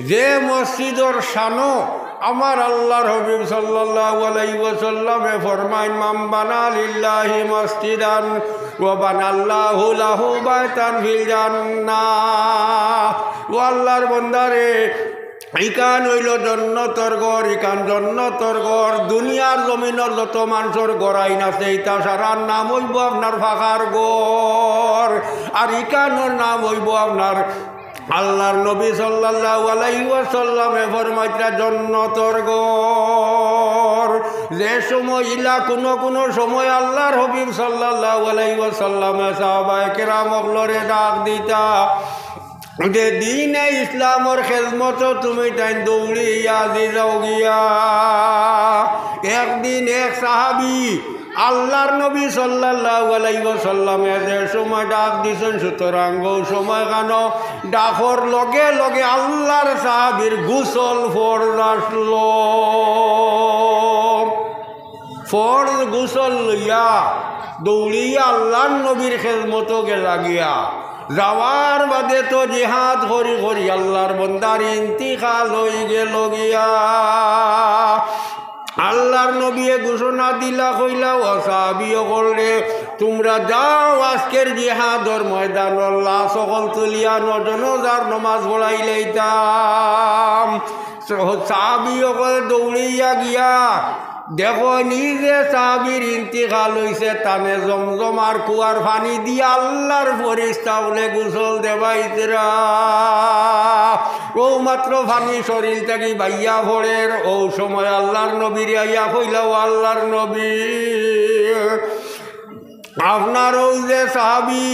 যে মসজিদর শানো আমার আল্লাহর হাবিব সাল্লাল্লাহু আলাইহি ওয়াসাল্লামে ফরমাইন মান বানা লিল্লাহি মসজিদান ওয়া বানাল্লাহু লাহু বাইতান ফিল জান্নাহ। ও আল্লাহর বান্দারে, ইকান হইল জন্নতর ঘর, ইকান জন্নতর ঘর। দুনিয়ার জমিনের যত মানুষের গড়াইন আছে ইটা সারার নাম হইব আপনার ফাঁকার ঘর, আর ইকানোর নাম হইব আপনার আল্লাহর নবী সাল্লাল্লাহু আলাইহি ওয়াসাল্লামে ফরমাইতা জন্নতর ঘর। যে সময় ইলা কোনো সময় আল্লাহর হাবিব সাল্লাল্লাহু আলাইহি ওয়াসাল্লামে সাহাবায়ে কেরামগলরে ডাক দিতা যে দিনে ইসলামর খেদমত তুমি তাই দৌড়িয়া দি যাও গিয়া। একদিন এক সাহাবি আল্লাহর নবী সাল্লাল্লাহু আলাইহি ওয়াসাল্লামে যে সময় ডাক দিছেন, সুতরাং ও সময় কেন ডাকর লগে লগে আল্লাহর সাহাবীর গোসল ফরজ আসলো। ফরজ গোসল লইয়া দৌড়িয়া আল্লাহর নবীর খেদমত গেলা গিয়া। যাওয়ার বাদে তো জিহাদ করি করি আল্লাহর বন্দার ইন্তিকাল হয়ে গেল গিয়া। আল্লাহর নবী ঘোষণা দিলা কইলা ও সাহাবীও করলে তোমরা যাও আজকের জিহাদর ময়দানের লাশ সকল তুলিয়া নজনজার নমাজ পড়াই লইতাম। সাহাবীও করে দৌড়িয়া গিয়া দেখো নিজে সাহাবীর ইন্তিকাল হইছে, তানে জমজমার কুয়ার পানি দিয়া আল্লাহর ফেরেশতা বলে গোসল দেবাইতরা। ও মাত্র পানি শরীর থেকে বাইয়া ভরের ও সময় আল্লাহর নবীর আইয়া কইলা ও আল্লাহর নবী, আপনার ওই যে সাহাবী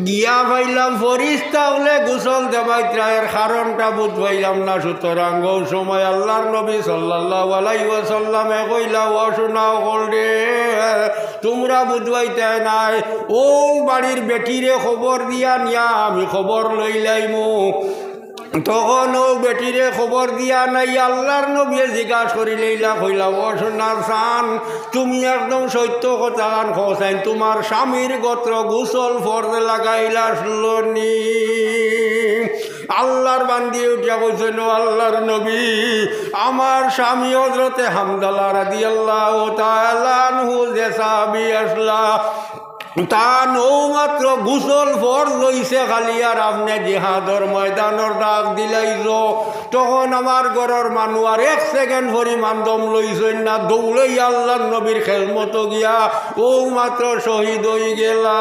গিয়া পাইলাম ফেরেশতা বলে গোসল দেবাইতরা, এর কারণটা বুঝ পাইলাম না। সুতরাং ও সময় আল্লাহর নবী সাল্লাল্লাহু আলাইহি ওয়াসাল্লামে কইলা ও শোনাও করলে তোমরা বুঝবাইতে নাই, ও বাড়ির বেটিরে খবর দিয়া নিয়া আমি খবর লইলাইমু। তখন ও বেটিরে খবর দিয়া নাই আল্লাহর নবী জিজ্ঞাসা করি লইলা কইলা ও সোনার সান, তুমি একদম সত্য কথা গান খোঁচাইন, তোমার স্বামীর গোত্র গোসল ফরজ লাগাইলা শুননি? আল্লাহর বান্দি উঠিয়া কইছেন ও আল্লাহর নবী, আমার স্বামী হযরতে হামদালা রাদিয়াল্লাহু তাআলা আনহু যে সাহাবী আসলা তা নৌমাত্র গোসল ফরজ লইছে খালি, আর আপনি জিহাদর ময়দানের ডাক দিলাইছ। তখন আমার ঘরের মানুষ আর এক সেকেন্ড পরিমাণ দম লইছেন না, দৌড়েই আল্লাহর নবীর খেদমত গিয়া ও মাত্র শহীদ হয়ে গেলা।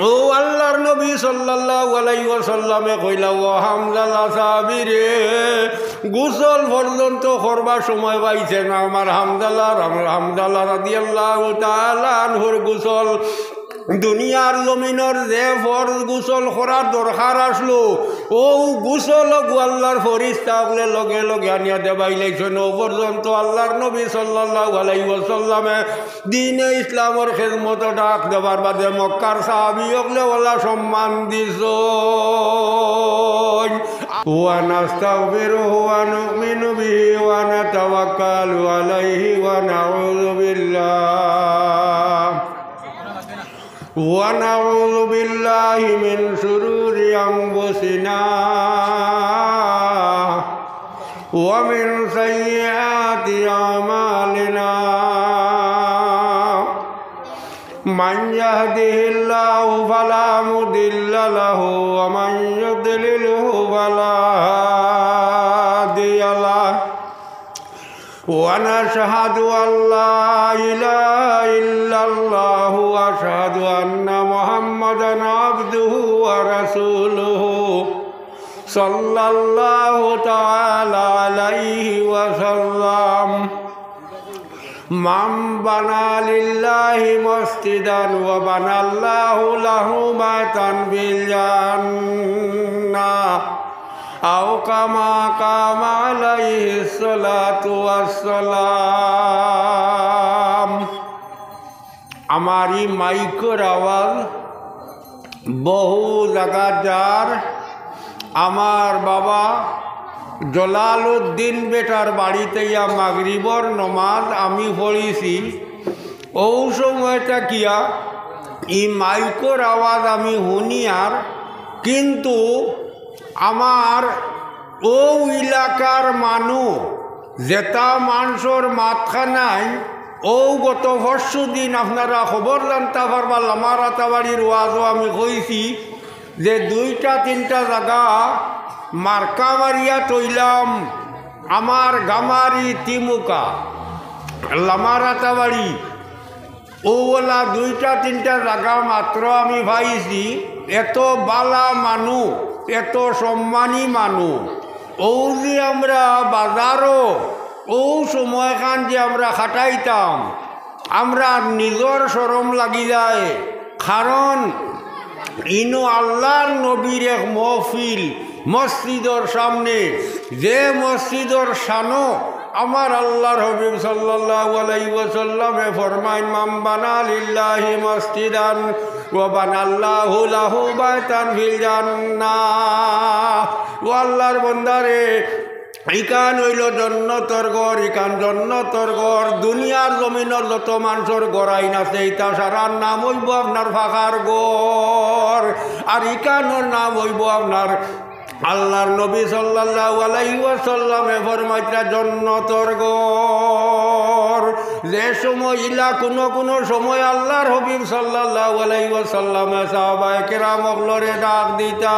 ও আল্লাহর নবী সাল্লাল্লাহু আলাইহি ওয়াসাল্লামে কইলা ও হামজালা সাহাবী রে, গোসল পর্যন্ত করবার সময় পাইছে না আমার হামজালা রাদিয়াল্লাহু তাআলা আনহুর গোসল। দুনিয়ার জমিনের যে ফরজ গোসল করার দরকার আসলো ও গোসল আল্লাহর ফেরেশতা বলে লগে লগে আনিয়া দেবাই লাইছেন। ও পর্যন্ত আল্লাহর নবী সাল্লাল্লাহু আলাইহি ওয়াসাল্লামে দ্বীনে ইসলামের খেদমত ডাক দেবার বাদে মক্কার সাহাবী হকলে ওলা সম্মান দিছ। ওয়া নাস্তাগফিরুহু ওয়া নু'মিনু বিহি ওয়া নাতাওয়াক্কালু আলাইহি ওয়া নাউযু বিল্লাহি মিন শুরুরি আনফুসিনা ওয়া মিন সাইয়্যাতি আমালিনা। মান ইয়াহদিহিল্লাহু ফালা মুদিল্লা লাহু ওয়া মান ইউদ্লিলহু ফালা হাদিয়া লাহু। ওয়া নাশহাদু আল্লা ইলাহা ইল্লাল্লাহু ওয়া আশহাদু আন্না মুহাম্মাদান আবদুহু ওয়া রাসূলুহু সাল্লাল্লাহু তাআলা আলাইহি ওয়া সাল্লাম। মান বানা লিল্লাহি মসজিদান ওয়া বানাল্লাহু লাহু বাইতান ফিল জান্নাহ আও কামা কামা আলাইহিস সালাতু ওয়াসসালাম। আমারি মাইকের আওয়াজ বহু জায়গা যার। আমার বাবা জলালউদ্দিন বেটার বাড়িতে ইয়া মাগরিবর নমাজ আমি পড়িছি। ও সময়টা কিয়া ই মাইকের আওয়াজ আমি শুনি, আর কিন্তু আমার ও এলাকার মানুষ যেটা মানুষের মাতখানায় ও গত পরশু দিন আপনারা খবর জানতে পারবা লামারাতাবাড়ির ওয়াজও আমি কইছি যে 2-3টা জায়গা মার্কা মারিয়া তৈলাম আমার গামারি তিমুকা লামারাতাবাড়ি ওলা 2-3টা জায়গা মাত্র আমি ভাইছি এত বালা মানুষ এত সম্মানী মানুষ ও যে আমরা বাজারও ও সময়খান যে আমরা খাটাইতাম আমরা নিজের শরম লাগি যায় কারণ ইনো আল্লাহর নবীর এক মহফিল মসজিদের সামনে যে মসজিদের শানো আমার আল্লাহর হাবিব সাল্লাল্লাহু আলাইহি ওয়াসাল্লামে ফরমাইন মান বানা লিল্লাহি মসজিদান ওয়া বানাল্লাহু লাহু বাইতান ফিল জান্নাহ। ও আল্লাহর বান্দারে ইকান হইল জন্নতর ঘর, ইকান জন্নতর ঘর। দুনিয়ার জমিনের যত মানুষের গড়াইন আছে ইটা সারার নাম হইব আপনার ফাঁকার ঘর, আর ইকানোর নাম হইব আপনার আল্লাহর নবী সাল্লাল্লাহু আলাইহি ওয়াসাল্লামে ফরমাইতা জন্নতর ঘর। যে সময় ইলা কোনো সময় আল্লাহর হাবিব সাল্লাল্লাহু আলাইহি ওয়াসাল্লামে সাহাবায়ে কেরামগলরে ডাক দিতা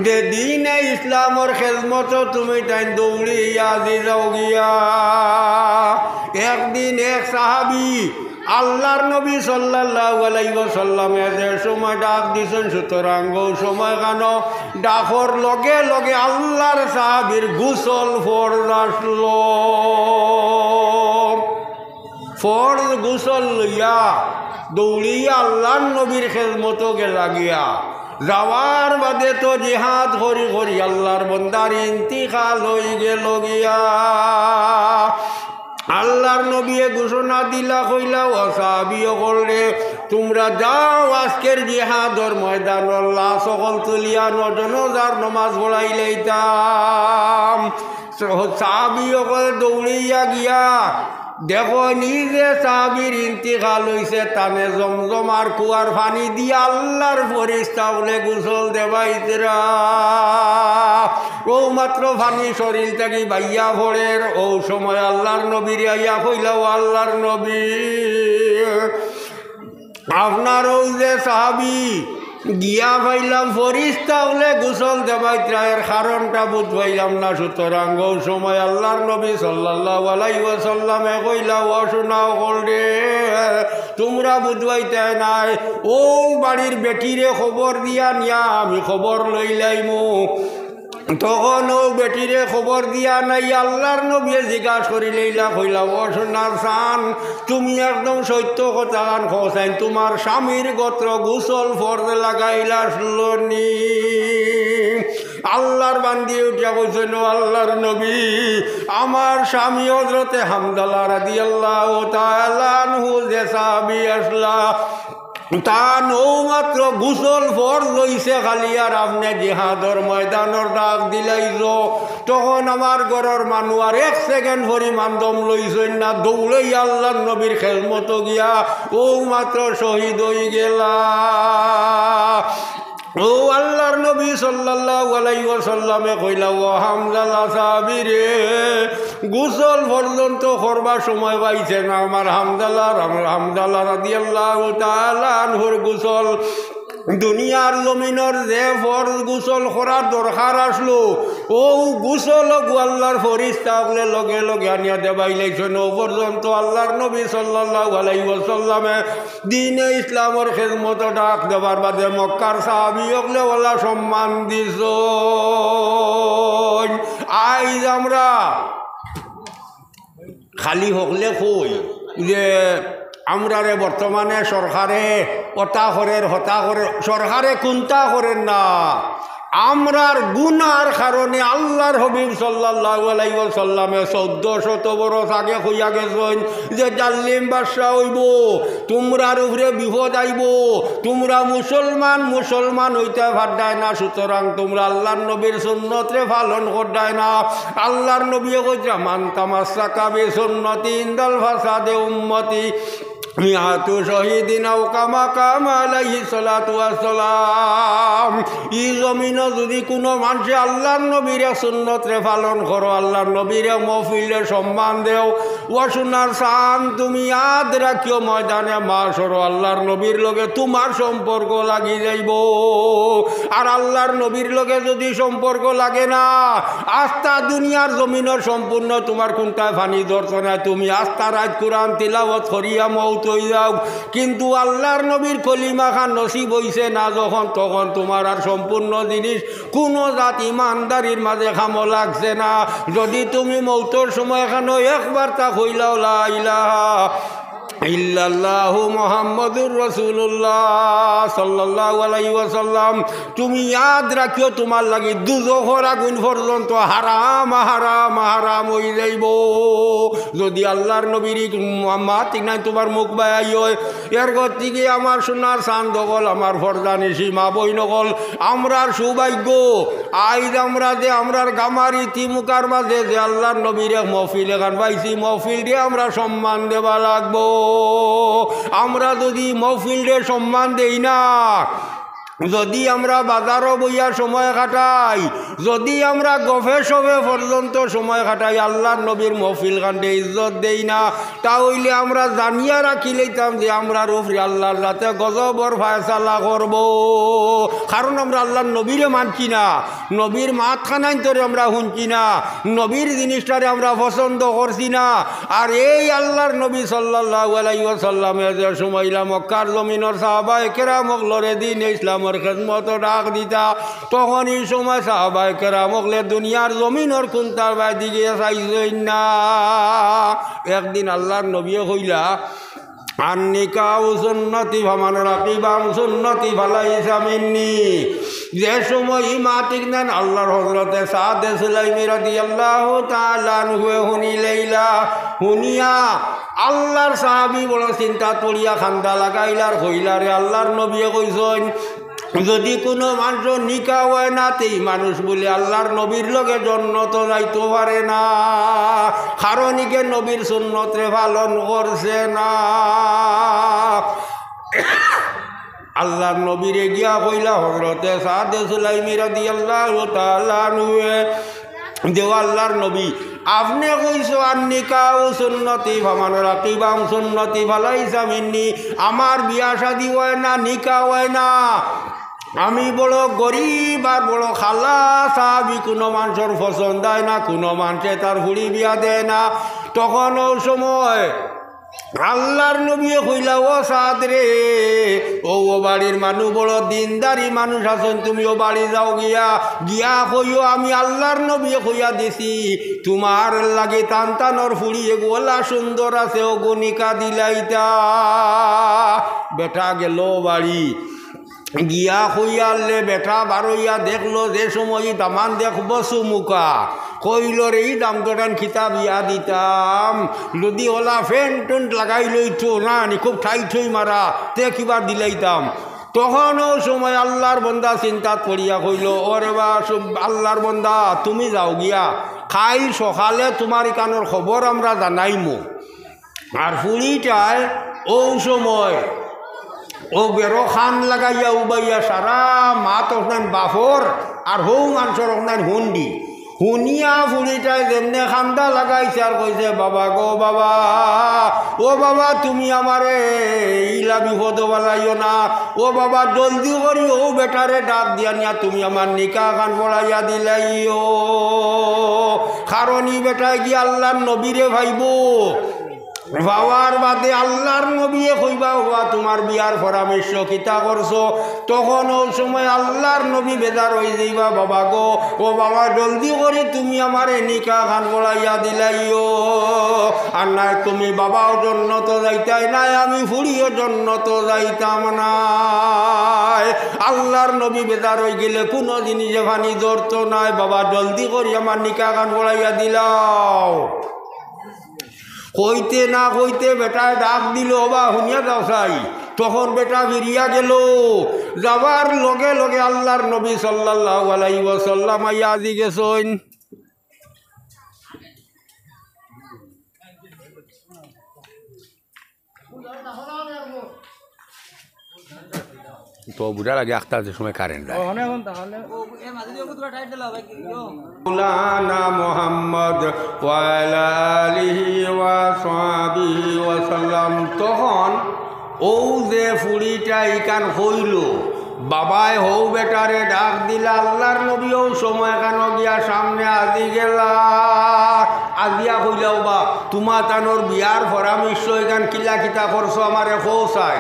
যে দিনে ইসলামর খেদমত তুমি তাই দৌড়িয়া দি যাও গিয়া। একদিন এক সাহাবি আল্লাহর নবী সাল্লাল্লাহু আলাইহি ওয়াসাল্লামে যে সময় ডাক দিছেন সুতরাং ও সময় কেন ডাকর লগে লগে আল্লাহর সাহাবীর গোসল ফরজ আসলো। ফরজ গোসল লইয়া দৌড়িয়া আল্লাহর নবীর খেদমত গেলা গিয়া। যাওয়ার বাদে তো জিহাদ করি করি আল্লাহর বন্দার ইন্তিকাল হয়ে গেল গিয়া। আল্লাহর নবী ঘোষণা দিলা কইলা ও সাহাবীও করলে তোমরা যাও আজকের জিহাদর ময়দানের লাশ সকল তুলিয়া নজনজার নমাজ পড়াই লইতাম। সাহাবীও করে দৌড়িয়া গিয়া দেখো নিজে সাহাবীর ইন্তিকাল হইছে তানে জমজম আর কুয়ার পানি দিয়া আল্লাহর ফেরেশতা বলে গোসল দেবাইতরা। ও মাত্র পানি শরীর থেকে বাইয়া পড়ে ও সময় আল্লাহর নবীর আইয়া কইলা ও আল্লাহর নবী আপনার ও যে সাহাবী গিয়া পাইলাম ফেরেশতা বলে গোসল দেবাইতরা, এর কারণটা বুঝ পাইলাম না। সুতরাং ও সময় আল্লাহর নবী সাল্লাল্লাহু আলাইহি ওয়াসাল্লামে কইলা ও শোনাও করলে তোমরা বুঝবাইতে নাই ও বাড়ির বেটিরে খবর দিয়া নিয়া আমি খবর লইলাইমু। তখন ও বেটিরে খবর দিয়া নাই আল্লাহর নবী জিজ্ঞাসা করি লইলা কইলা ও সোনার সান তুমি একদম সত্য কথা গান খোসাইন তোমার স্বামীর গোত্র গোসল ফরজ লাগাইলা শুননি। আল্লাহর বান্দি উঠিয়া কইছেন ও আল্লাহর নবী আমার স্বামী হযরতে হামদালা রাদিয়াল্লাহু তাআলা আনহু যে সাহাবী আসলা তা নৌমাত্র গোসল ফরজ লইছে খালি আর আপনি জিহাদর ময়দানের ডাক দিলাইছ। তখন আমার ঘরের মানুষ আর 1 সেকেন্ড পরিমাণ দম লইছেন না, দৌড়েই আল্লাহর নবীর খেদমত গিয়া ও মাত্র শহীদ হয়ে গেলা। ও আল্লাহর নবী সাল্লাল্লাহু আলাইহি ওয়াসাল্লামে কইলা ও হামজালা সাহাবী রে গোসল পর্যন্ত করবার সময় পাইছে না আমার হামজালা রাদিয়াল্লাহু তাআলা আনহুর গোসল। দুনিয়ার জমিনের যে ফরজ গোসল করার দরকার আসলো ও গোসল আল্লাহর ফেরেশতা বলে লগে লগে আনিয়া দেবাই লাইছেন। ও পর্যন্ত আল্লাহর নবী সাল্লাল্লাহু আলাইহি ওয়াসাল্লামে দ্বীনে ইসলামের খেদমত ডাক দেবার বাদে মক্কার সাহাবী হকলে ওলা সম্মান দিছ। আইজ আমরা খালি হকলে কই যে আমরা রে বর্তমানে সরকারে ওটা করেন হতা করে সরকারে কোনটা করেন না। আমরার গুনার কারণে আল্লাহর হাবিব সাল্লাল্লাহু আলাইহি ওয়াসাল্লামে 1400 বছর আগে কইয়া গেছেন যে জালিম বাদশা হইব, তোমরার উপরে বিপদ আইব, তোমরা মুসলমান হইতে পারদায় না, সুতরাং তোমরা আল্লাহর নবীর সুন্নতরে পালন করদায় না। আল্লাহর নবী কইরা মান তামাসসাকা বি সুন্নতি ইনদাল ফাসাদে উম্মতি মিয়াতু শহীদিন আও কামা কাম আলাইহিস সালাতু ওয়াস সালাম। ই জমিন যদি কোনো মানুষে আল্লাহর নবীর সুন্নতরে পালন করো, আল্লাহর নবীর মহফিলে সম্মান দেও, ও সোনার সান তুমি ইয়াদ রাখিও ময়দানে মাশর আল্লাহর নবীর লগে তোমার সম্পর্ক লাগি যাইব। আর আল্লাহর নবীর লগে যদি সম্পর্ক লাগে না, আস্থা দুনিয়ার জমিনের সম্পূর্ণ তোমার কোনটায় ফানি ধরছ না, তুমি আস্থা রাত কোরআন তিলাওয়াত করিয়া মৌত হয়ে যাও, কিন্তু আল্লাহর নবীর কলিমা খান নসিব হইছে না যখন, তখন তোমার আর সম্পূর্ণ জিনিস কোনো জাত ইমানদারির মাঝে খামো লাগছে না। যদি তুমি মৌতর সময় খানো একবার তা হইলাও লা ইলাহা ইল্লাল্লাহু মুহাম্মাদুর রাসূলুল্লাহ সাল্লাল্লাহু আলাইহি ওয়াসাল্লাম, তুমি ইয়াদ রাখিও তোমার লাগি দুজখর আগুন পর্যন্ত হারাম হারাম হারাম হয়ে যাইব। যদি আল্লাহর নবীর মাতি নাই তোমার মুখ বায়াই হয়, এর গতিকে আমার সোনার চাঁদ হল, আমার ফরদানিসি মা বই নকল, আমরার সৌভাগ্য আইজ আমরা যে আমরার গামারি তিমুকার মাঝে যে আল্লাহর নবীর এক মহফিল এখান পাইছি, মহফিল দিয়ে আমরা সম্মান দেওয়া লাগবো। আমরা যদি মহফিলরে সম্মান দেই না, যদি আমরা বাজারও বইয়া সময় কাটাই, যদি আমরা গফে সবে পর্যন্ত সময় কাটাই, আল্লাহর নবীর মহফিল কাণ্ডে ইজ্জত দেই না, তাহলে আমরা জানিয়া রাখি লইতাম যে আমরা রফরি আল্লাহর রাতে গজবর ফায়সালা করব। কারণ আমরা আল্লাহর নবীরে মানছি না, নবীর মাতখানাই তোরে আমরা শুনছি না, নবীর জিনিসটারে আমরা পছন্দ করছি না। আর এই আল্লাহর নবী সাল্লাল্লাহু আলাইহি ওয়াসাল্লামে যে সময়লা মক্কার জমিনের সাহাবায়ে কেরামক লরে দিন ইসলাম খেদমত ডাক দিতা, তখন এই সময় সাহাবায়ে কেরামকলে দুনিয়ার জমিনের কুন্তার বাই দিকে চাইছেন না। একদিন আল্লাহর নবী কইলা আন্নিকাউ সুন্নতি ফামান রাকিবাম সুন্নতি ফালাইসা মিন্নি। যে সময় ইমাতিক নেন আল্লাহর হযরতে সাদে সুলাইমি রাদিয়াল্লাহু তাআলা আনহু শুনিলাইলা, শুনিয়া আল্লাহর সাহাবী বড় চিন্তা তরিয়া খান্দা লাগাইলার কইলারে আল্লাহর নবী কইছেন যদি কোনো মানুষ নিকা হয় না, তেই মানুষ বলে আল্লাহর নবীর লগে জন্নত যাইতে পারে না, কারণ ইকে নবীর সুন্নতরে পালন করছে না। আল্লাহর নবীরে গিয়া কইলা হযরতে সাদে সুলাইমি রাদিয়াল্লাহু তাআলা আনহু, দেও আল্লাহর নবী আপনি কইছো আন্নিকাউ সুন্নতি ফামান রাকিবাম সুন্নতি ফালাইসা মিন্নি, আমার বিয়া শাদী হয় না, নিকা হয় না, আমি বড় গরিব আর বড় খালা সাহাবি, কোনো মানুষের পছন্দ হয় না, কোনো মানুষে তার হুড়ি বিয়া দেয় না। তখন ও সময় আল্লাহর নবী কইলা ও সাদ রে, ও বাড়ির মানুষ বড় দিনদারি মানুষ আছেন, তুমি ও বাড়ি যাও গিয়া গিয়া কইও আমি আল্লাহর নবী কইয়া দিছি তোমার লাগে টান টানর ফুড়ি গোলা সুন্দর আছে, ও গনিকা দিলাইতা। বেটা গেল বাড়ি গিয়া কইয়ালে বেটা বারইয়া দেখলো যে সময় দামান দেখব চুমুকা, কইল রে এই দাম দোটান খিতা বিয়া দিতাম, যদি ওলা ফেন্ট টেন্ট লাগাই লইতো না খুব ঠাই ঠই মারা তে কিবা দিলাইতাম। তখন ও সময় আল্লাহর বন্দা চিন্তাত পড়িয়া কইল ওরে বা আল্লাহর বন্দা তুমি যাও গিয়া, কাইল সকালে তোমার কানোর খবর আমরা জানাইমু। আর ফুড়িটায় ও সময় ও বেরো খান লাগাইয়া উবাইয়া সারা মাত ওখান বাফর আর হৌ মানুষের ওখান হুন্ডি শুনিয়া ফুড়িটায় যেমনে খান্দা লাগাইছে আর কইছে বাবা গো বাবা, ও বাবা তুমি আমারে ইলা বিপদ বালাইও না, ও বাবা জলদি করি ও বেটারে ডাক দিয়া নিয়া তুমি আমার নিকা খান পড়াইয়া দিলাইও, কারণ ই বেটায় গিয়ে আল্লাহর নবীরে ভাইব বাবার বাদে আল্লাহর নবীয়ে কইবা হওয়া তোমার বিয়ার পরামর্শ কিতা করছো। তখন ওই সময় আল্লাহর নবী বেজার হয়ে যাইবা বাবা গো, ও বাবা জলদি করে তুমি আমারে নিকা খান পড়াইয়া দিলাইও, আর নাই তুমি বাবাও জন্নত যাইতাই নাই, আমি ফুড়িও জন্নত যাইতাম নাই। আল্লাহর নবী বেজার হয়ে গেলে কোনো জিনিসে ফানি ধরতো নাই, বাবা জলদি করে আমার নিকা খান পড়াইয়া দিলাও। কইতে না কইতে বেটায় ডাক দিল বা শুনিয়া যাও চাই, তখন বেটা ফিরিয়া গেল, যাবার লগে লগে আল্লাহর নবী সাল্লাল্লাহু আলাইহি ওয়াসাল্লাম আইয়া জিজ্ঞেসন তো বুঝার আগে আখতার যে সময় কারেন্ট যায় মৌলানা মোহাম্মদ ওয়ালা আলিহি ওয়া সাহবিহি ওয়া সাল্লাম তখন ও যে ফুড়িটা ইকান হইল বাবাই হৌ বেটারে ডাক দিলা আল্লাহর নবীও সময় কেন গিয়া সামনে আজি গেলা আজিয়া কইলাও বা তোমা তানোর বিয়ার পরামর্শ এখান কিলা কিতা করছো আমারে খোসাই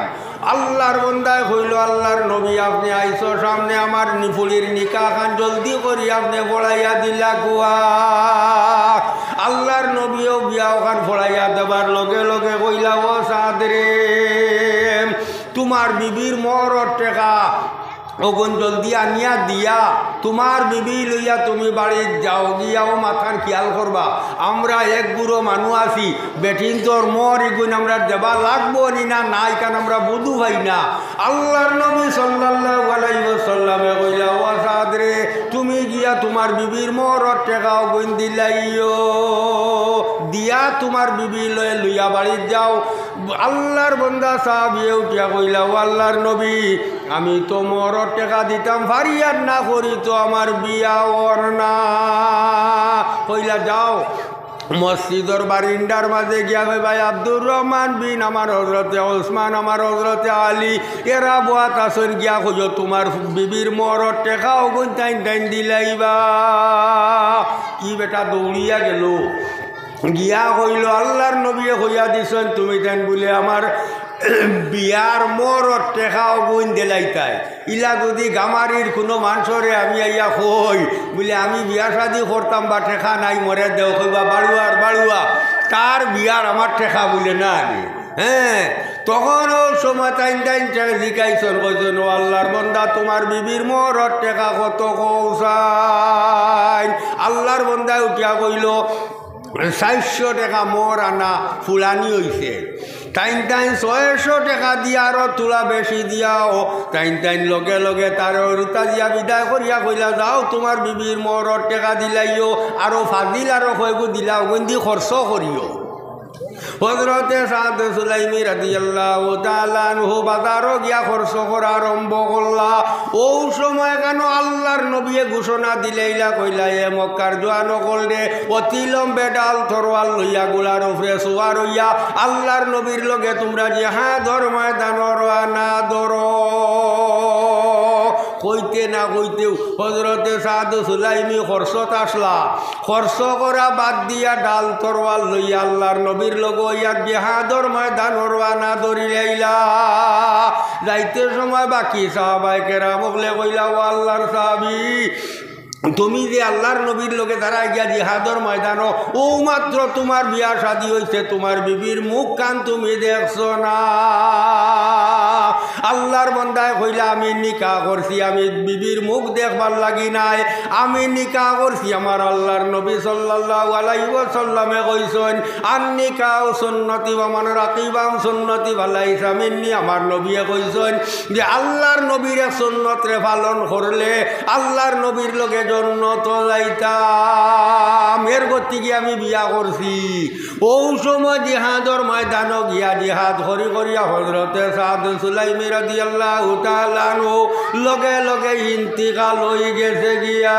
আল্লাহর বন্দায় হইল আল্লাহর নবী আপনি আইসো সামনে আমার নিফুলির নিকা খান জলদি করি আপনি পড়াইয়া দিলা কুয়া আল্লাহর নবীও বিয়া ওখান পড়াইয়া দেবার লগে লগে কইলা ও সাদরে তোমার বিবির মরর টেকা ওগুন জলদি আনিয়া দিয়া তোমার বিবি লইয়া তুমি বাড়ির যাও গিয়াও মাথার খেয়াল করবা আমরা এক বুড়ো মানুষ আছি বেটিন তোর মর এগুন আমরা দেবা লাগবো নি না নাই কারণ আমরা বুধু ভাই না আল্লাহর নবী সাল্লাল্লাহু আলাইহি ওয়াসাল্লামে কইলা ও সাদরে তুমি গিয়া তোমার বিবির মরর টেকা ওগুন দিলাইও দিয়া তোমার বিবি লইয়া বাড়ির যাও আল্লাহর বন্দা সাহাবিয়ে উঠিয়া কইলা ও আল্লাহর নবী আমি তো মরর টেকা দিতাম ফারিয়ার না করি তো আমার বিয়া ওর না কইলা যাও মসজিদর বারিন্দার মাঝে গিয়া ভাই আব্দুর রহমান বিন আমার হজরতে ওসমান আমার হজরতে আলী এরা বাত আসন গিয়া খুঁজো তোমার বিবির মরর টেকা ওগুন টাইন টাইন দিলাইবা কি বেটা দৌড়িয়া গেল গিয়া কইল আল্লাহর নবীয়ে কইয়া দিছেন তুমি তেন বলে আমার বিয়ার মরর টেকাও গুণ দিলাইতাই ইলা যদি গামারির কোনো মানুষরে আমি আইয়া কই বলে আমি বিয়া শাদি করতাম বা টেকা নাই মরে দেও কইবা বাড়ুয়ার বাড়ুয়া তার বিয়ার আমার টেকা বলে না হ্যাঁ তখন ও সময় টাইম টাইম জিকাইছেন কইছেন ও আল্লাহর বন্দা তোমার বিবির মরর টেকা কত কৌসাই আল্লাহর বন্দায় উঠিয়া কইল 400 টাকা মর আনা ফুলানি হয়েছে টাইম টাইম 600 টাকা দিয়া আরো তোলা বেশি দিয়াও টাইম টাইম লগে লগে তার রিতা দিয়া বিদায় করিয়া কইলা যাও তোমার বিবির মরর টাকা দিলাইও আরো ফাদিল আরো কয়েকু দিলা ওগুন্দি খরচ করিও হযরতে সাদ সুলাইমি রাদিয়াল্লাহু তাআলা আনহু বাজারও গিয়া খরচ করা আরম্ভ করলা ও সময় কেন আল্লাহর নবীয়ে ঘোষণা দিলেইলা কইলা এ মক্কার জোয়ান কলরে অতি লম্বে ডাল তরোয়াল লইয়া গুলার উপরে সুয়ার হইয়া আল্লাহর নবীর লগে তোমরা জিহাদর ময়দানর না ধরো কইতে না কইতেও হজরতে সাদ সুলাইমি খরচত আসলা খরচ করা বাদ দিয়া ডাল তরোয়াল লইয়া আল্লাহর নবীর লগ ইয়া জিহাদর ময়দান রওনা ধরিলাইলা যাইতে সময় বাকি সাহাবায়ে কেরামকলে কইলা ও আল্লাহর সাহাবী তুমি যে আল্লাহর নবীর লোকে তারা গিয়া জিহাদর ময়দানও ও মাত্র তোমার বিয়া শাদী হয়েছে তোমার বিবির মুখ কান তুমি দেখছো না আল্লাহর বন্দায় কইলা আমি নিকাহ করছি আমি বিবির মুখ দেখবার লাগি নাই আমি নিকাহ করছি আমার আল্লাহর নবী সাল্লাল্লাহু আলাইহি ওয়াসাল্লামে কইছেন আন নিকাহ সুন্নতি ওয়া মান রাকিবাম সুন্নতি ফালাইসা মিন্নি আমার নবীয়ে কইছেন যে আল্লাহর নবীর সুন্নতরে পালন করলে আল্লাহর নবীর লগে জন্নত যাইতাম এর গতি গিয়ে আমি বিয়া করছি ও সময় জিহাদর ময়দানও গিয়া জিহাদ করি করিয়া হযরতে সাদ সুলাইমি রাদিয়াল্লাহু তাআলা আনহু লগে লগে ইন্তিকাল হয়ে গেছে গিয়া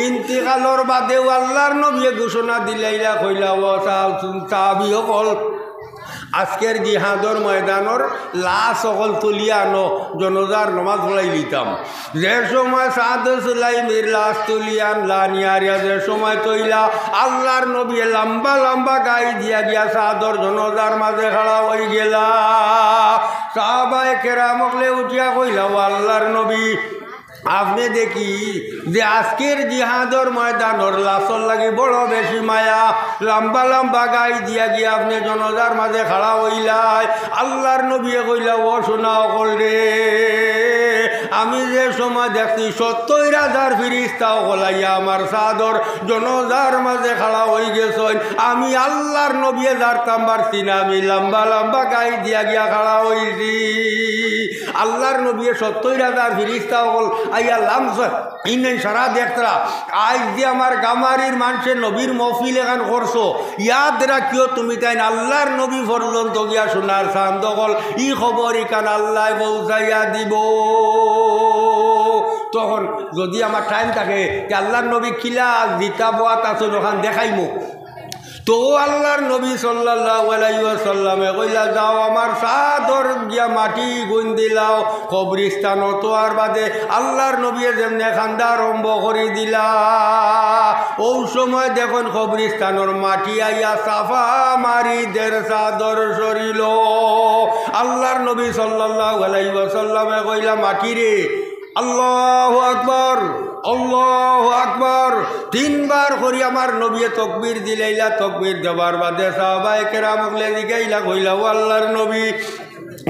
ইন্তিকালর বাদেও আল্লাহর নবী ঘোষণা দিলাইলা কইলা ও সাহাবী হল আজকের জিহাদর ময়দানর লাশ সকল তুলিয়া আনো জনজার নমাজ পড়াই লিতাম যে সময় সাদ সুলাইমির লাশ তুলিয়া আনলা নিয়ারিয়া যে সময় তৈলা আল্লাহর নবী লম্বা লম্বা গাই দিয়া গিয়া সাদর জনজার মাঝে খাড়া হয়ে গেলা সাহাবায়ে কেরামকলে উঠিয়া কইলা ও আল্লাহর নবী আপনি দেখি যে আজকের জিহাদর ময়দানর লাশর লাগি বড় বেশি মায়া লম্বা লম্বা গাই দিয়া গিয়া আপনি জনজার মাঝে খাড়া হইলাই আল্লাহর নবী কইলা ও শোনাও কল রে আমি যে সময় দেখছি 70,000 ফিরিস্তা হলাইয়া আমার চাদর জনজার মাঝে খাড়া হয়ে গেছেন। আমি আল্লাহর নবী যারতাম পারছি না, আমি লম্বা লম্বা গাই দিয়া গিয়া খাড়া হয়েছি। আল্লাহর নবী 70,000 ফিরিস্তা হল আইয়া লামছ ইনেন সারা দেখতরা। আজ যে আমার গামারির মানুষের নবীর মহফিল এখান করছো, ইয়াদ রাখিও তুমি তাই আল্লাহর নবী পর্যন্ত গিয়া শোনার চান্দ হল ই খবর ইকান আল্লাহ পৌঁছাইয়া দিব। তখন যদি আমার টাইম থাকে আল্লাহর নবী খিলা জিতা বোয়াত আছে ওখান দেখাইমো। তো আল্লাহর নবী সাল্লাল্লাহু আলাইহি ওয়াসাল্লামে কইলা যাও আমার চাদর গিয়া মাটি গুন দিলাও কবরস্থান। তো আর বাদে আল্লাহর নবী যেমনে খান্দা আরম্ভ করে দিলা, ও সময় দেখুন কবরস্থানের মাটি আইয়া সাফা মারি দের চাদর সরিল। আল্লাহর নবী সাল্লাল্লাহু আলাইহি ওয়াসাল্লামে কইলা মাটি রে আল্লাহু আকবার আল্লাহু আকবার 3 বার করি আমার নবী তকবীর দিলাইলা। তকবীর দেবার বাদে সাহাবায়ে কেরাম বলে জিগাইলা কইলা ও আল্লাহর নবী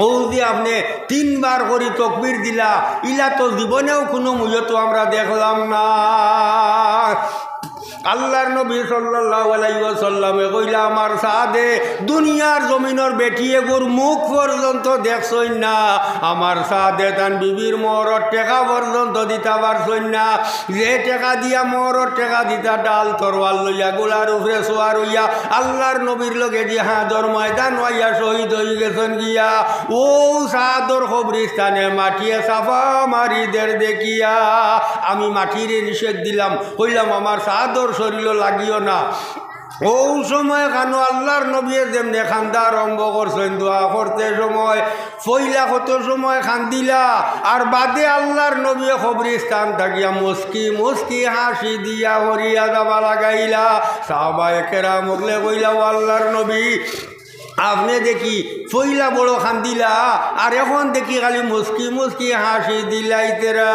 ও যে আপনি 3 বার করি তকবীর দিলা, ইলা তো জীবনেও কোনো মূল্য তো আমরা দেখলাম না। আল্লাহর নবী সাল্লাল্লাহু আলাইহি ওয়াসাল্লামে কইলা আমার সাদে দুনিয়ার জমিনের বেটিয়ে গোর মুখ পর্যন্ত দেখছই না, আমার সাদে তান বিবির মোহরর টেকা পর্যন্ত দিতা পারছই না। যে টেকা দিয়া মোহরর টেকা দিতা ডাল তরওয়াল লইয়া গোলার উপরে সোয়ার হইয়া আল্লাহর নবীর লগে জিহাদর ময়দান হইয়া শহীদ হয়ে গেছেন গিয়া। ও সাদর কবরস্থানে মাটিয়ে সাফা মারিদের দেখিয়া আমি মাটিরে নিষেধ দিলাম, কইলাম আমার সাদর শরীর লাগিও না। ও সময় খানো আল্লাহর নবী যেমনি খান্দা আরম্ভ করছেন দোয়া করতে সময় ফইলা কত সময় খান্দিলা, আর বাদে আল্লাহর নবী কবরস্থান থাকিয়া মুস্কি মুস্কি হাসি দিয়া হরিয়া যাবা লাগাইলা। সাহাবায়ে কেরাম বলে কইলা ও আল্লাহর নবী আপনি দেখি ফইলা বড় খান্দিলা আর এখন দেখি খালি মুস্কি মুস্কি হাসি দিলাইতেরা।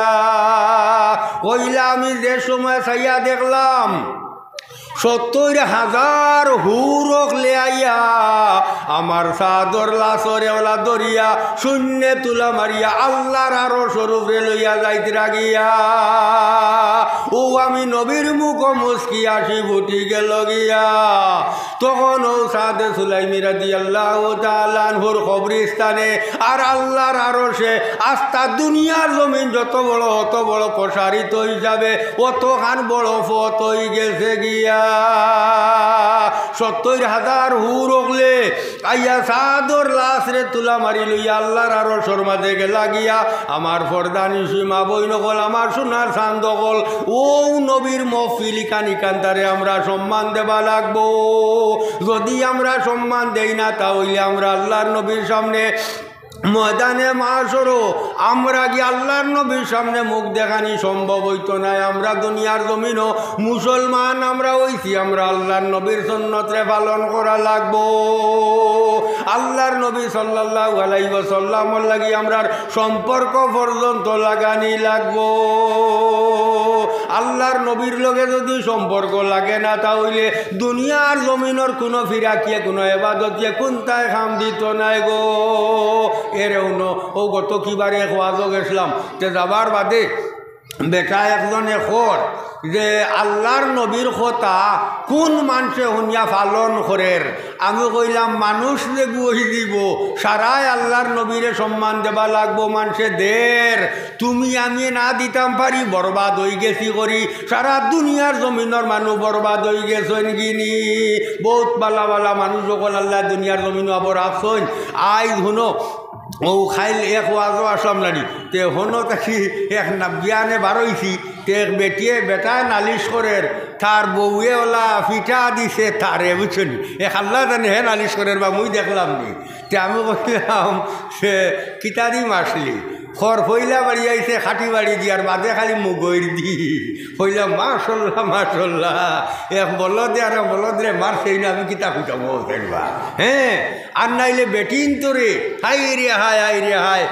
কইলা আমি যে সময় চাইয়া দেখলাম 70,000 হুরক লেয়াইয়া আমার চাদর লাশরে ওলা দরিয়া শূন্য তুলা মারিয়া আল্লাহর আরো স্বরূপে লইয়া যাইতে লাগিয়া। ও আমি নবীর মুখ মুস্কি আসি ফুটি গেল গিয়া। তখন ও সাদে সুলাইমি রাদিয়াল্লাহু তাআলা আনহুর কবরস্থানে আর আল্লাহর আরশে আস্তা দুনিয়ার জমিন যত বড় অত বড় প্রসারিত হয়ে যাবে, অতখান বড় ফত হয়ে গেছে গিয়া। 70,000 হুর ওগলে আইয়া চাদর লাশ রে তুলা মারি লইয়া আল্লাহর আরশর মাঝে গেলা গিয়া। আমার ফরদানি সীমা বইন গল আমার সোনার চান্দ গল ও নবীর মহফিল কানিকান্তারে আমরা সম্মান দেবা লাগবো। যদি আমরা সম্মান দেই না তাহলে আমরা আল্লাহর নবীর সামনে ময়দানে মাশরও আমরা গিয়ে আল্লাহর নবীর সামনে মুখ দেখানি সম্ভব হইতো না। আমরা দুনিয়ার জমিনও মুসলমান আমরা হইছি, আমরা আল্লাহর নবীর সুন্নতরে পালন করা লাগবো। আল্লাহর নবী সাল্লাল্লাহু আলাইহি ওয়াসাল্লামর লাগি আমরার সম্পর্ক পর্যন্ত লাগানি লাগবো। আল্লাহর নবীর লগে যদি সম্পর্ক লাগে না তাহলে দুনিয়ার জমিনের কোনো ফিরাকিয়ে কোনো এবাদতিয়ে কোনটায় খাম দিত নাই গো। এরেও ও গত কিবারে খোয়াজো গেছিলাম তে যাবার বাদে বেটা একজনে খর যে আল্লাহর নবীর কথা কোন মানুষে শুনিয়া পালন করের। আমি কইলাম মানুষ যে বহি দিব সারাই আল্লাহর নবীরে সম্মান দেবা লাগবো মানুষে দের। তুমি আমি না দিতাম পারি বরবাদ হয়ে গেছি করি সারা দুনিয়ার জমিনের মানুষ বরবাদ হয়ে গেছেন গিনি। বহুত বালা বালা মানুষ সকল আল্লাহ দুনিয়ার জমিন আবার আসছেন। আইজ শুনো ও খাইল এক ওয়াজও আসলাম নানি তে হনো তাকি এক বিয়ানে বারইছি তে বেটিয়ে বেটায় নালিশ করের তার বউয়ে ওলা পিঠা দিছে তারে বুঝছেন এক আল্লাহ জানে হে নালিশ করের বা মুই দেখলাম নি। তে আমি কইলাম সে কিতারি মারছিলি খর ফইলা বাড়ি আইছে খাটি বাড়ি দিয়ার বাদে খালি মুগইর দি ফইলা মাশাল্লাহ মাশাল্লাহ এক বলদ আর বলদ রে মারছেই না আমি কিতা খুঁটাবো দেখবা। হ্যাঁ আর নাইলে বেটিন তোরে হাই রে হায় হাই রে হায়।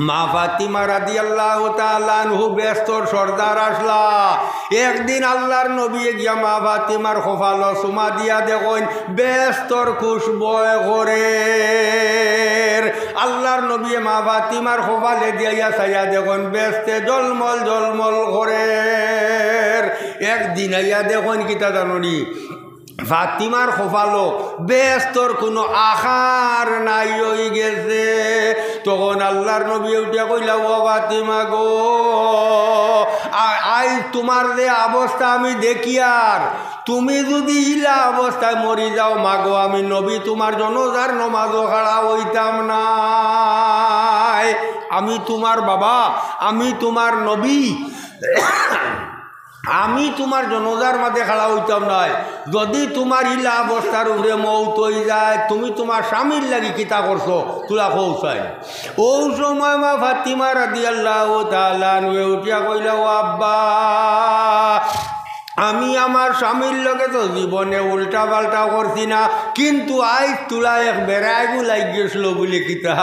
মা ফাতিমা রাদিয়াল্লাহু তাআলা আনহু ব্যস্তর সর্দার আসলা। একদিন আল্লাহর নবী গিয়া মা ফাতিমার খোফাল সুমা দিয়া দেখুন ব্যস্তর খুশবয় করে। আল্লাহর নবী মা ফাতিমার খোপালে দিয়া চাইয়া দেখুন বেস্তে জলমল জলমল করে। একদিন আইয়া দেখুন কিতা জানি ফাতিমার খোপালো বেস্তর কোনো আখার নাই হয়ে গেছে। তখন আল্লাহর নবী উঠিয়া কইলা, ও ফাতিমা গো, আই তোমার যে অবস্থা আমি দেখি, আর তুমি যদি ইলা অবস্থায় মরি যাও মাগো, আমি নবী তোমার জনজার নমাজও খাড়া হইতাম না। আমি তোমার বাবা, আমি তোমার নবী, আমি তোমার জনজার মাঝে খাড়া হইতাম নাই। যদি তোমার ইলা অবস্থার উপরে মৌত হয়ে যায়, তুমি তোমার স্বামীর লাগি কিতা করছো তোরা কৌশাই। ও সময় মা ফাতিমা রাদিয়াল্লাহু তাআলা আনহা উঠিয়া কইলা, ও আব্বা, আমি আমার স্বামীর লগে তো জীবনে উল্টা পাল্টা করছি না, কিন্তু আজ তুলা এক বেড়াইগু লাগ গেছিল বলে কিতা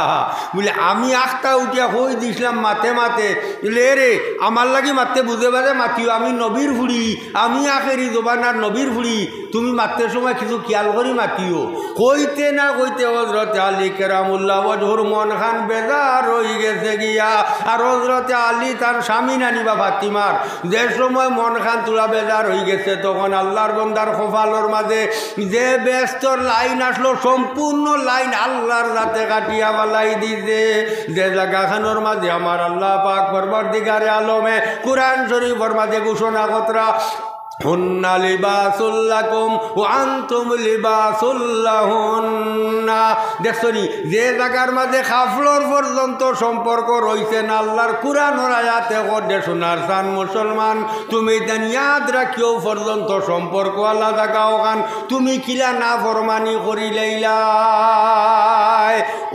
বলে আমি আখটা উঠিয়া কই দিছিলাম মাতে মাতে, বলে রে আমার লাগি মাতে বুঝে বাজে মাতিও, আমি নবীর ফুড়ি, আমি আখেরি জবানার নবীর ফুড়ি, তুমি মারতে সময় কিছু খেয়াল করি মাতিও। কইতে না কইতে হজরতে আলী কেরামুল্লাহ ওয়াজহুর মন খান বেজার হয়ে গেছে গিয়া। আর হজরতে আলী তার স্বামী নানিবা ফাতিমার যে সময় মন খান তুলা বেজার হয়ে গেছে, তখন আল্লাহর বন্দার খোফালোর মাঝে যে ব্যস্তর লাইন আসলো, সম্পূর্ণ লাইন আল্লাহর রাতে কাটিয়া বালাই দিছে। যে জায়গাখানোর মাঝে আমার আল্লাহ পাক পরবর্তীকারে আলমে কুরআন শরীফের মাঝে ঘোষণা কতরা, হুন্না লিবাসুল লাকুম ওয়া আনতুম লিবাসুল লাহুন্না। দেখছনি যে জায়গার মাঝে খাফলর পর্যন্ত সম্পর্ক রইছে না, আল্লাহর কুরআনের আয়াতে কদে শোনার সান মুসলমান, তুমি দেন ইয়াদ রাখিও পর্যন্ত সম্পর্ক আল্লাহ জাগাও কান তুমি কিলা না ফরমানি করিলাইলা।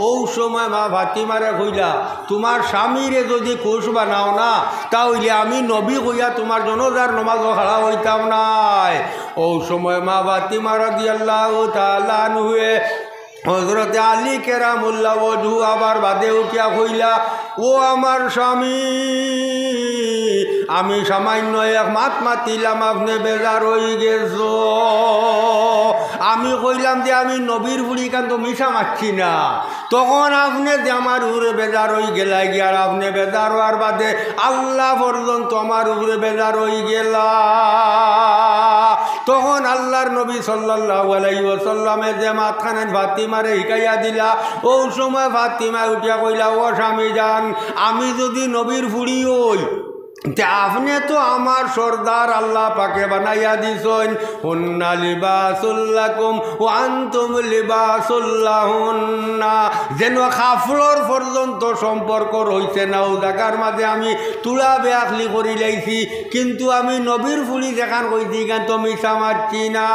ও সময় মা ফাতিমারে কইলা, তোমার স্বামীরে যদি খুশ বানাও না, তাহলে আমি নবী কইয়া তোমার জনজার নমাজ খাড়া হইতাম নাই। ও সময় মা ফাতিমা রাদিয়াল্লাহু তাআলা আনহা হযরতে আলী কেরামুল্লাহ ওয়াজহু আবার বাদে উঠিয়া কইলা, ও আমার স্বামী, আমি সামান্য এক মাত মাতিলাম, আপনি বেজার হয়ে গেছ। আমি কইলাম যে আমি নবীর বুড়ি কান তো মিশা মারছি না, তখন আপনি যে আমার উপরে বেজার হয়ে গেলাই গিয়া, আর আপনি বেজার হওয়ার বাদে আল্লাহ পর্যন্ত আমার উপরে বেজার হয়ে গেলা। তখন আল্লাহর নবী সাল্লাল্লাহু আলাইহি ওয়াসাল্লামে যে মাথাখানে ফাতিমারে শিখাইয়া দিলা, ও সময় ফাতিমা উঠিয়া কইলা, ও স্বামী যান, আমি যদি নবীর বুড়ি হই, আপনি তো আমার সর্দার আল্লাহ পাকে বানাইয়া দিছেন। হুন্না লিবাসুল লাকুম ওয়া আনতুম লিবাসুল লাহুন্না। যেন খাফলর পর্যন্ত সম্পর্ক রইছে না, ও জায়গার মাঝে আমি তুলা বেআখলি করি লাইছি, কিন্তু আমি নবীর ফুলি দেখান কইছি কেন তো মিশা মারছি না।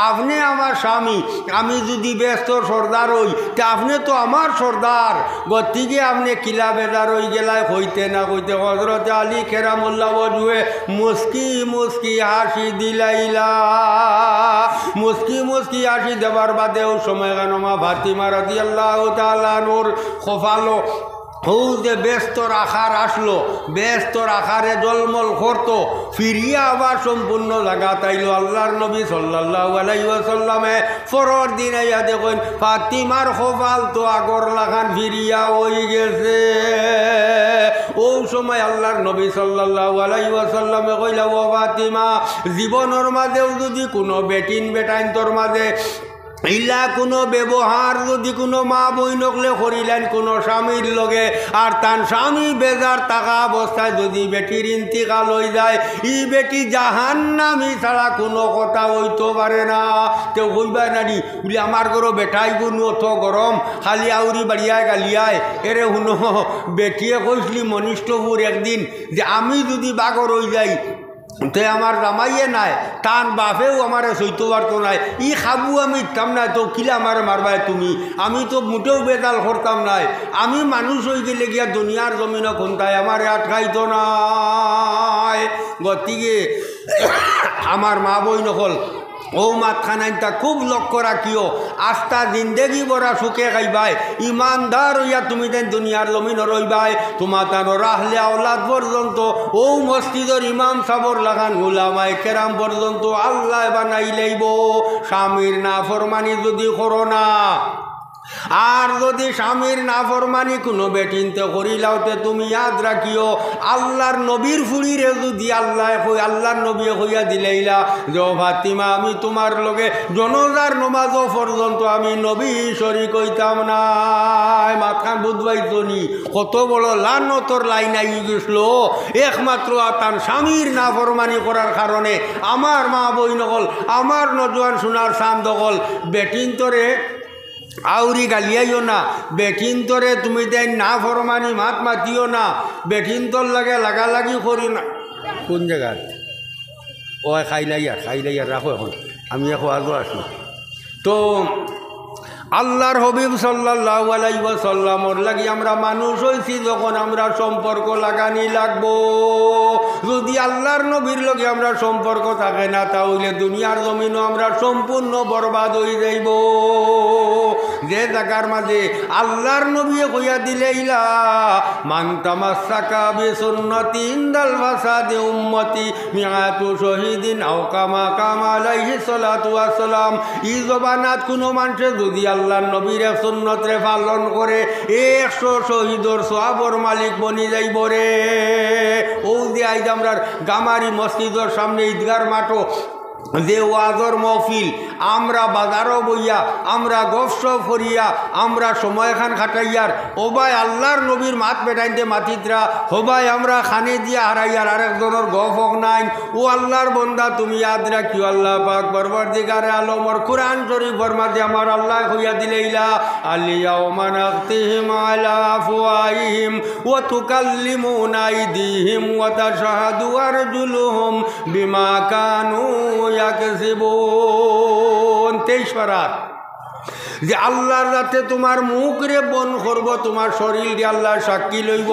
আপনি আমার স্বামী, আমি যদি ব্যস্ত সর্দার হই, তা আপনি তো আমার সর্দার, গতিকে আপনি কিলা বেজার হয়ে গেলাই হইতে না কইতে হযরত আলী কেরামুল্লাহ ওয়াজহু মুস্কি মুস্কি হাসি দিলাইলা। মুস্কি মুস্কি হাসি দেবার বাদে ও সময় কেন মা ফাতিমা রাদিয়াল্লাহু তাআলা নূর খোফালো হৌ যে ব্যস্তর আখার আসলো, ব্যস্তর আখারে জলমল করতো, ফিরিয়া আবার সম্পূর্ণ জায়গা তাইলো। আল্লাহর নবী সাল্লাল্লাহু আলাইহি ওয়াসাল্লামে পরের দিন আইয়া দেখুন ফাতিমার খোফাল তো আগর লাগান ফিরিয়া হয়ে গেছে। ও সময় আল্লাহর নবী সাল্লাল্লাহু আলাইহি ওয়াসাল্লামে কইলা, ও ফাতিমা, জীবনের মাঝেও যদি কোনো বেটিন বেটাইন তোর মাঝে ইলা কোনো ব্যবহার যদি কোনো মা বইনকলে করিলেন কোনো স্বামীর লগে, আর তার স্বামী বেজার থাকা অবস্থায় যদি বেটির ইন্তিকাল হয়ে যায়, ই বেটি জাহান্নামী ছাড়া কোনো কথা হইতে পারে না। কেউ কইবাই নানি বলি আমার ঘরও বেটাই গুণ অত গরম, খালি আউরি বাড়িয়ায় গালিয়ায়। এরে শুনো, বেটিয়ে কইসলি মনিষ্ঠপুর একদিন যে আমি যদি বাগর হয়ে যাই, তে আমার জামাইয়ে নাই, তান বাপেও আমারে সইতে পারতো নাই, ই খাবু আমি ইতাম নাই, তো কিলে আমার মারবাই তুমি, আমি তো মোটেও বেতাল করতাম নাই, আমি মানুষ হয়ে গেলে গিয়া দুনিয়ার জমিন কোনটায় আমার আটকাইতো নাই। গতিকে আমার মা বই নকল ও মাতখানাইনটা খুব লক্ষ্য রাখিও, আস্থা জিন্দেগি বড়া সুখে খাইবাই, ইমানদার হইয়া তুমি তেন দুনিয়ার জমিন রইবাই, তোমার তার রাহলে আওলাদ পর্যন্ত ও মসজিদের ইমাম সাবর লাগান উলামায়ে কেরাম পর্যন্ত আল্লাহ বানাই লইব। স্বামীর না ফরমানি যদি করো না, আর যদি স্বামীর নাফরমানি কোনো বেটিনতে করিলাওতে তুমি ইয়াদ রাখিও আল্লাহর নবীর ফুড়িরে যদি আল্লাহর নবী হইয়া দিলেইলা যে ফাতিমা আমি তোমার লগে জনজার নমাজও পর্যন্ত আমি নবী শরীক হইতাম না। মাথান বুঝবাইতো নি কত বড় লানতর লাইন আই গেছিল একমাত্র তার স্বামীর নাফরমানি করার কারণে। আমার মা বই নকল আমার নজওয়ান সোনার চাঁদ দকল বেটিনতরে আউরি গালিয়াইও না, বেটিনতরে তুমি দেন না ফরমানি মাত মাতিও না, বেটিনতর লাগে লাগালাগি করি না। কোন জায়গায় ও খাইলাইয়া রাখো এখন আমি এখন আজও আসি। তো আল্লাহর হবিব সাল্লাল্লাহু আলাইহি ওয়াসাল্লামর লাগি আমরা মানুষ হইছি যখন আমরা সম্পর্ক লাগানি লাগবো। যদি আল্লাহর নবীর লগে আমরা সম্পর্ক থাকে না তাহলে দুনিয়ার জমিনও আমরা সম্পূর্ণ বরবাদ হয়ে যাইব। যে জায়গার মাঝে আল্লাহর নবী কইয়া দিলেইলা মান তামাসসাকা বিসুন্নতি ইনদাল ফাসাদি উম্মতি মিআতু শহীদিন আও কামা কামা আলাইহি সালাতু ওয়াসসালাম। এই জবানাত কোনো মানুষে যদি আল্লাহর নবীর সুন্নতরে পালন করে 100 শহীদর সওয়াবর মালিক বনি যাইব রে। ও যে আইজ আমরা গামারি মসজিদের সামনে ঈদগার মাঠও যে ওয়াজর মহফিল আমরা বাজারও বইয়া আমরা গপসপ করিয়া আমরা সময়খান খাটাইয়ার ওবাই আল্লাহর নবীর মাত বেটাইতে মাতিতরা হবাই আমরা খানে দিয়া হারাইয়ার আরেকজনের গপ হোক নাই। ও আল্লাহর বন্দা তুমি ইয়াদ রাখিও আল্লাহ পাক পরবর্তীকারে আলমর কুরআন শরীফের মাঝে আমার আল্লাহ কইয়া দিলেইলা আলিয়াউমা নাখতিহিম আলা আফওয়াহিহিম ওয়া তুকাল্লিমুনা আইদিহিম ওয়া তাশহাদু আরজুলুহুম বিমা কানু ইয়াকসিবুন। 23 পারাত যে আল্লাহর রাতে তোমার মুখ রে বন করব, তোমার শরীর দিয়ে আল্লাহ সাক্ষী লইব।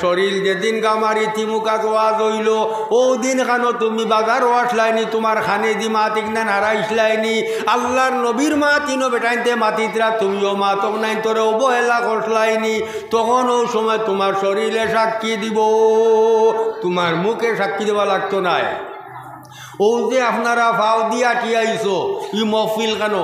শরীর যেদিন গামারি তিমুকা ওয়াজ হইল ও দিন খানো তুমি বাজার আসলাইনি, তোমার খানে দি মাতিক না হারাইসলাইনি। আল্লাহর নবীর মা তিনো বেটাইতে মাতিতরা তুমিও মাতক নাই তোরে অবহেলা করসলাইনি। তখন ও সময় তোমার শরীরে সাক্ষী দিব, তোমার মুখে সাক্ষী দেওয়া লাগতো নাই। ও যে আপনারা ফাও দিয়া টিয়াইছো ই মহফিল কেন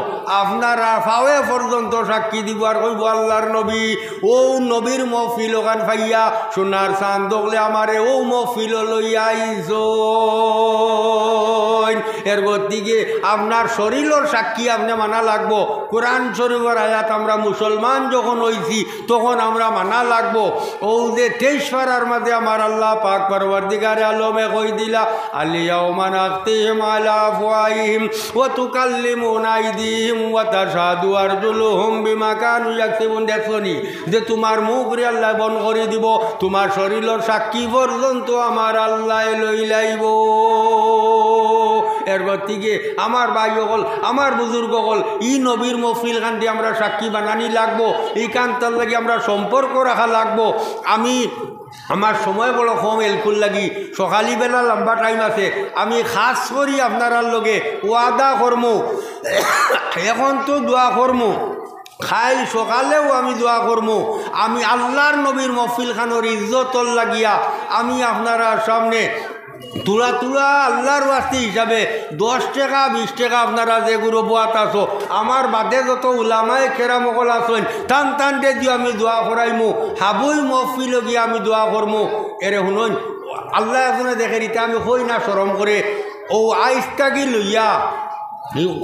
আপনারা ফাওয়ে পর্যন্ত সাক্ষী দিব আর কইব আল্লাহর নবী ও নবীর মহফিল ওখান ফাইয়া সোনার চাঁদ দগলে আমারে ও মহফিল লইয়া আইছো। এর গতিকে আপনার শরীরের সাক্ষী আপনি মানা লাগবো। কোরআন শরীফের আয়াত আমরা মুসলমান যখন হইছি তখন আমরা মানা লাগবো। ও যে 23 পারার মাঝে আমার আল্লাহ পাক পরবর্তীকারে আলমে কই দিলা আলিয়াউমা নাখতিহিম আলা আফওয়াহিহিম ওয়া তুকাল্লিমুনা আইদিহিম ওয়া তাশহাদু আরজুলুহুম বিমা কানু ইয়াকসিবুন। দেখছনি যে তোমার মুখ রে আল্লাহ বন করে দিব, তোমার শরীরের সাক্ষী পর্যন্ত আমার আল্লাহ লই লাইব। এর গতিকে আমার ভাই হল আমার বুজুর্গ হল ই নবীর মহফিল খান দিয়ে আমরা সাক্ষী বানানি লাগবো। এই কান্তার লাগি আমরা সম্পর্ক রাখা লাগবো। আমি আমার সময় বড় কম এলকুল লাগি সকালবেলা লম্বা টাইম আছে, আমি খাস করি আপনার লগে ওয়াদা করমু এখন তো দোয়া করমু খাই সকালেও আমি দোয়া করমু। আমি আল্লাহর নবীর মহফিল খানোর ইজ্জতর লাগিয়া আমি আপনারা সামনে তুলা তুলা আল্লাহর ওয়াস্তে হিসাবে 10 টাকা 20 টাকা আপনারা যেগুলো বোয়াত আসো আমার বাদে যত উলামায় কেরামকল আসেন টান টানটে দিয়ে আমি দোয়া করাইমু। হাবুই মহফিল গিয়ে আমি দোয়া করমু। এরে শুনুন আল্লাহ এখনে দেখে দিতে আমি হই না শরম করে ও আইসটাকি লইয়া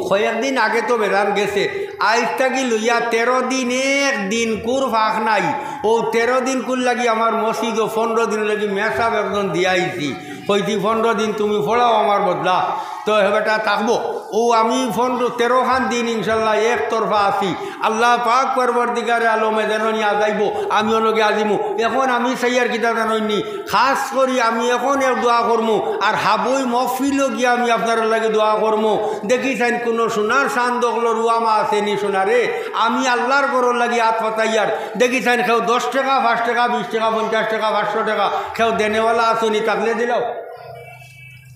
কয়েকদিন আগে তো বেড়ান গেছে আইসটাকি লইয়া 13 দিন একদিন কুর ফাঁক নাই। ও 13 দিন কুর লাগি আমার মসজিদ ও 15 দিন লাগি মেসাব একজন দিয়াইছি কইছি 15 দিন তুমি ফোড়াও আমার বদলা তো হেবেটা থাকবো। ও আমি 13 খান দিন ইনশাল্লাহ একতরফা আছি। আল্লাহ পাক পরবর্তীকারে আলমে জাননি আজাইব আমি ওলগে আজিমু। এখন আমি সাইয়ার কিতা জাননি খাস করি আমি এখন এক দোয়া করমু আর হাবই মহফিল গিয়ে আমি আপনার লাগে দোয়া করমু। দেখিছেন কোনো সোনার চান্দকল রুয়ামা আসেনি সোনারে আমি আল্লাহর গরর লাগি হাত পাতাইয়ার দেখিছেন কেউ 10 টাকা 5 টাকা 20 টাকা 50 টাকা 500 টাকা কেউ দেনেওয়ালা আসেনি থাকলে দিলাও।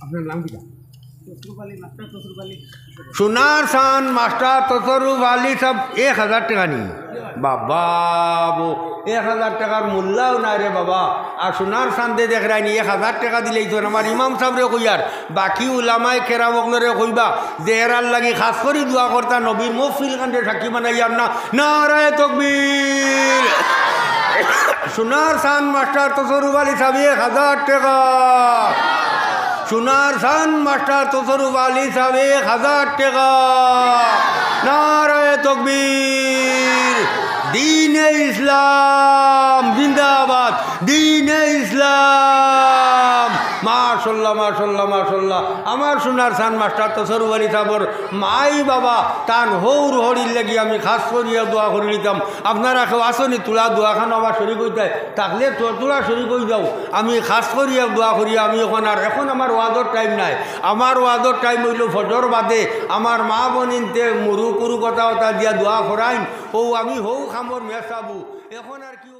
আপনার নাম কিটা সোনার সান মাস্টার তসরুফ আলী সব 1000 টাকা নি বাবা 1000 টাকার মূল্যও নাই রে বাবা। আর সোনার সান্দে দেখ রাইনি 1000 টাকা দিলেই তো আমার ইমাম সাহেবরে কইয়ার বাকি উলামায় কেরামকলরে কইবা যে এরার লাগি খাস করি দোয়া করতা নবীর মহফিল কাণ্ডে সাক্ষী বানাইয়াম না নারায়ে তাকবীর। সোনার সান মাস্টার তসরুফ আলী সাহেব 1000 টাকা। সোনার সান মাস্টার তসরুফ আলী সাহেব 1000 টাকা। নারায়ে তাকবীর। দীনে ইসলাম জিন্দাবাদ, দীনে ইসলাম। মাশাল্লাহ মাশাল্লাহ মাশাল্লাহ। আমার সোনার সান মাস্টার তসরুফ আলী সাহেবর মাই বাবা তান হৌর হরির লাগি আমি খাস করিয়া দোয়া করে নিতাম। আপনারা কেউ আসনি তোলা দোয়াখান আবার শরিক হইতে থাকলে তোলা শরিক হয়ে যাও। আমি খাস করিয়া দোয়া করিয়া আমি এখন আমার ওয়াদর টাইম নাই। আমার ওয়াদর টাইম হইল ফজর বাদে আমার মা বোনিনতে মুরু কুরু কথা দিয়া দোয়া করাইন ও আমি হৌ খামর মেসাবু এখন আর কি।